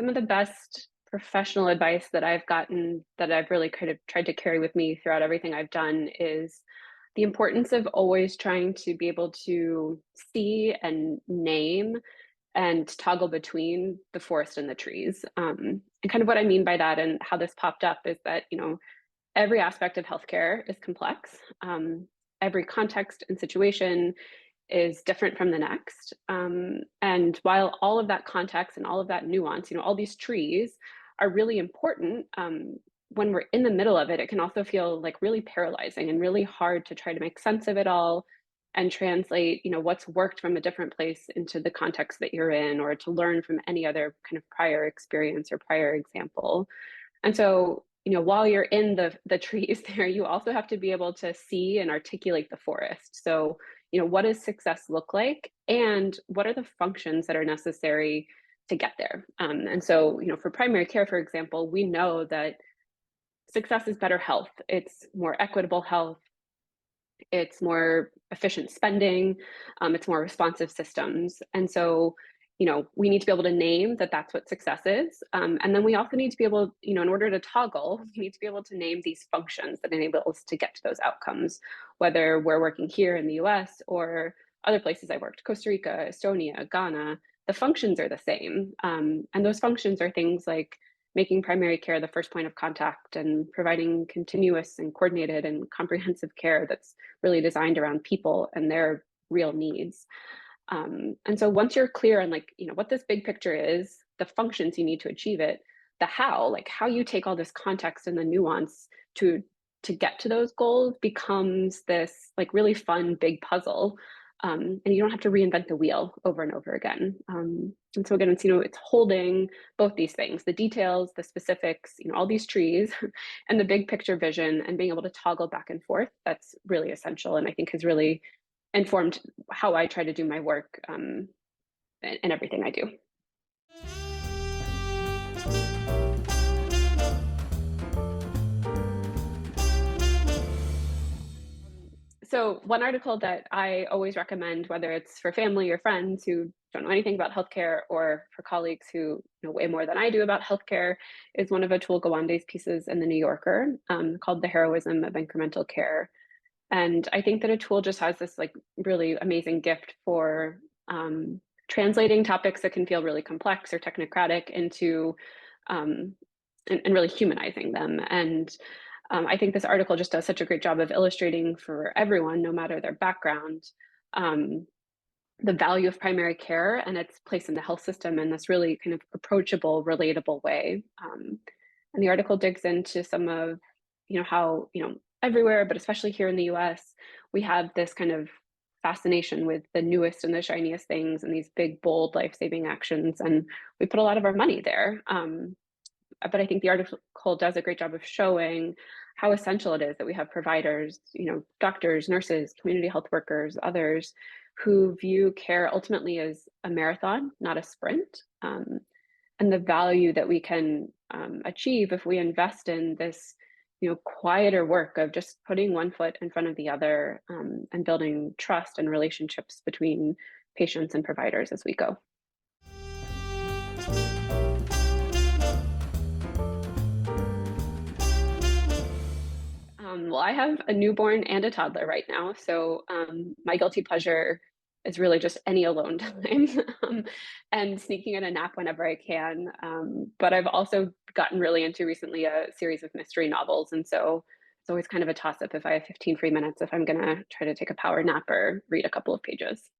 Some of the best professional advice that I've gotten that I've really kind of tried to carry with me throughout everything I've done is the importance of always trying to be able to see and name and toggle between the forest and the trees. And kind of what I mean by that and how this popped up is that, every aspect of healthcare is complex. Every context and situation is different from the next. And while all of that context and all of that nuance, all these trees are really important, when we're in the middle of it, it can also feel like really paralyzing and really hard to try to make sense of it all and translate, what's worked from a different place into the context that you're in, or to learn from any other kind of prior experience or prior example. And so, while you're in the trees there, you also have to be able to see and articulate the forest. So, what does success look like, and what are the functions that are necessary to get there? And so, for primary care, for example, we know that success is better health. It's more equitable health. It's more efficient spending. It's more responsive systems. And so, we need to be able to name that that's what success is. And then we also need to be able, in order to toggle, we need to be able to name these functions that enable us to get to those outcomes, whether we're working here in the US or other places I worked, Costa Rica, Estonia, Ghana. The functions are the same. And those functions are things like making primary care the first point of contact and providing continuous and coordinated and comprehensive care that's really designed around people and their real needs. And so once you're clear on what this big picture is, the functions you need to achieve it, the how, like how you take all this context and the nuance to get to those goals becomes this really fun big puzzle. And you don't have to reinvent the wheel over and over again. And so again, it's holding both these things, the details, the specifics, all these trees and the big picture vision, and being able to toggle back and forth. That's really essential. And I think has really informed how I try to do my work, and everything I do. So one article that I always recommend, whether it's for family or friends who don't know anything about healthcare, or for colleagues who know way more than I do about healthcare, is one of Atul Gawande's pieces in the New Yorker, called "The Heroism of Incremental Care." And I think that Atul just has this really amazing gift for translating topics that can feel really complex or technocratic into um, and really humanizing them. And I think this article just does such a great job of illustrating for everyone, no matter their background, um, the value of primary care and its place in the health system in this really kind of approachable, relatable way. And the article digs into some of, how, everywhere, but especially here in the US, we have this kind of fascination with the newest and the shiniest things and these big, bold, life-saving actions. And we put a lot of our money there. But I think the article does a great job of showing how essential it is that we have providers, doctors, nurses, community health workers, others who view care ultimately as a marathon, not a sprint. And the value that we can achieve if we invest in this, quieter work of just putting one foot in front of the other, and building trust and relationships between patients and providers as we go. Well, I have a newborn and a toddler right now, so my guilty pleasure is really just any alone time, and sneaking in a nap whenever I can. But I've also gotten really into recently a series of mystery novels, and so it's always kind of a toss-up if I have 15 free minutes if I'm gonna try to take a power nap or read a couple of pages.